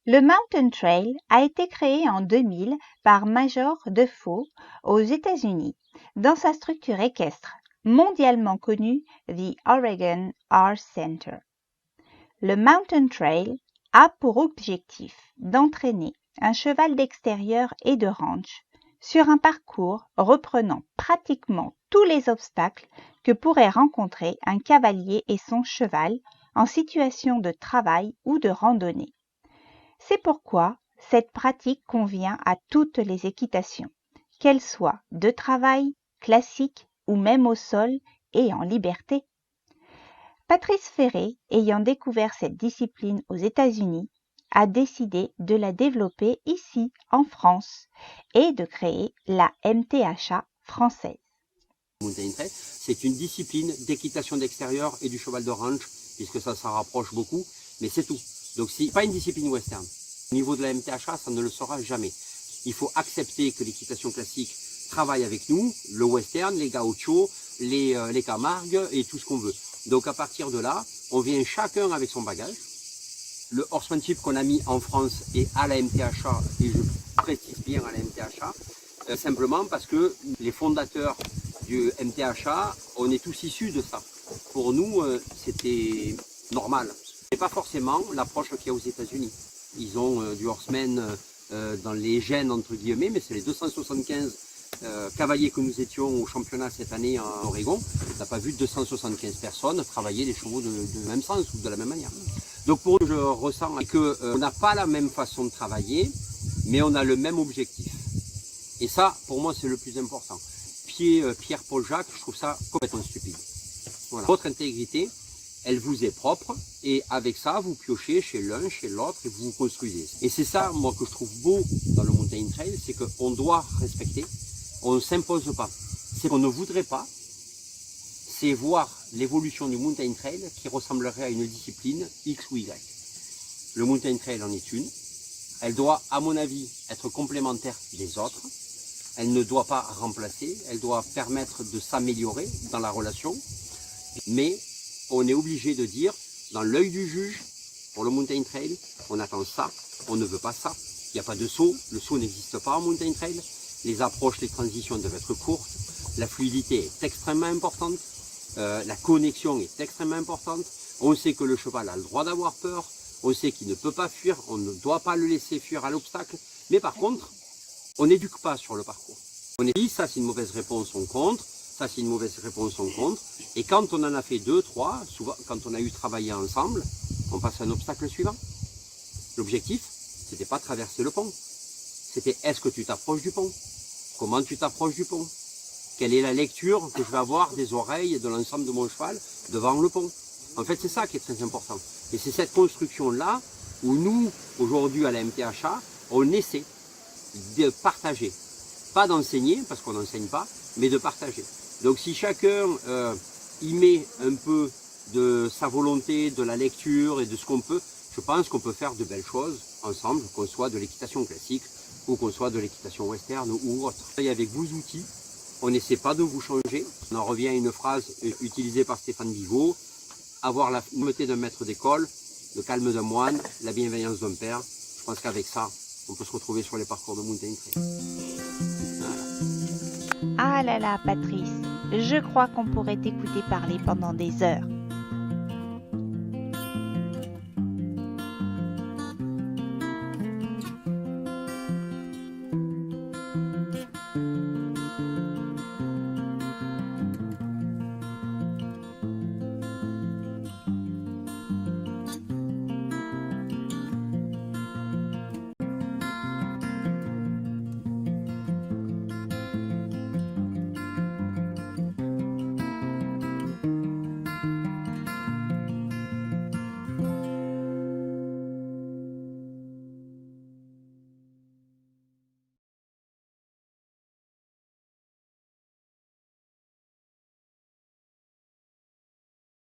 Le Mountain Trail a été créé en 2000 par Major DeFoe aux États-Unis dans sa structure équestre, mondialement connue The Oregon Art Center. Le Mountain Trail a pour objectif d'entraîner un cheval d'extérieur et de ranch sur un parcours reprenant pratiquement tous les obstacles que pourrait rencontrer un cavalier et son cheval en situation de travail ou de randonnée. C'est pourquoi cette pratique convient à toutes les équitations, qu'elles soient de travail, classiques ou même au sol et en liberté. Patrice Ferré, ayant découvert cette discipline aux États-Unis, a décidé de la développer ici en France et de créer la MTHA française. Mountain Trail, c'est une discipline d'équitation d'extérieur et du cheval de ranch, puisque ça s'en rapproche beaucoup, mais c'est tout. Donc c'est pas une discipline western. Au niveau de la MTHA, ça ne le sera jamais. Il faut accepter que l'équitation classique travaille avec nous, le western, les gauchos, les Camargues et tout ce qu'on veut. Donc à partir de là, on vient chacun avec son bagage. Le horsemanship qu'on a mis en France et à la MTHA, et je précise bien à la MTHA, simplement parce que les fondateurs du MTHA, on est tous issus de ça. Pour nous, c'était normal. C'est pas forcément l'approche qu'il y a aux États-Unis. Ils ont du horseman dans les gènes, entre guillemets, mais c'est les 275 cavaliers que nous étions au championnat cette année en Oregon. On n'a pas vu 275 personnes travailler les chevaux de même sens ou de la même manière. Donc pour nous, je ressens qu'on n'a pas la même façon de travailler, mais on a le même objectif. Et ça, pour moi, c'est le plus important. Pierre-Paul Jacques, je trouve ça complètement stupide. Voilà. Votre intégrité, elle vous est propre, et avec ça, vous piochez chez l'un, chez l'autre, et vous vous construisez. Et c'est ça, moi, que je trouve beau dans le Mountain Trail, c'est qu'on doit respecter, on ne s'impose pas. C'est qu'on ne voudrait pas, c'est voir l'évolution du Mountain Trail qui ressemblerait à une discipline X ou Y. Le Mountain Trail en est une. Elle doit, à mon avis, être complémentaire des autres. Elle ne doit pas remplacer, elle doit permettre de s'améliorer dans la relation. Mais on est obligé de dire, dans l'œil du juge, pour le Mountain Trail, on attend ça, on ne veut pas ça. Il n'y a pas de saut, le saut n'existe pas en Mountain Trail. Les approches, les transitions doivent être courtes. La fluidité est extrêmement importante. La connexion est extrêmement importante. On sait que le cheval a le droit d'avoir peur. On sait qu'il ne peut pas fuir. On ne doit pas le laisser fuir à l'obstacle. Mais par contre, on n'éduque pas sur le parcours. On dit, ça c'est une mauvaise réponse, on contre. Ça c'est une mauvaise réponse, on contre. Et quand on en a fait 2, 3, souvent quand on a eu travaillé ensemble, on passe à un obstacle suivant. L'objectif, c'était pas traverser le pont. C'était est-ce que tu t'approches du pont? Comment tu t'approches du pont? Quelle est la lecture que je vais avoir des oreilles et de l'ensemble de mon cheval devant le pont? En fait, c'est ça qui est très important. Et c'est cette construction-là où nous, aujourd'hui à la MTHA, on essaie de partager. Pas d'enseigner, parce qu'on n'enseigne pas, mais de partager. Donc si chacun y met un peu de sa volonté, de la lecture et de ce qu'on peut, je pense qu'on peut faire de belles choses ensemble, qu'on soit de l'équitation classique ou qu'on soit de l'équitation western ou autre. Et avec vos outils, on n'essaie pas de vous changer. On en revient à une phrase utilisée par Stéphane Bigot, avoir la fermeté d'un maître d'école, le calme d'un moine, la bienveillance d'un père. Je pense qu'avec ça, on peut se retrouver sur les parcours de Mountain Trail. Voilà. Ah là là, Patrice, je crois qu'on pourrait t'écouter parler pendant des heures.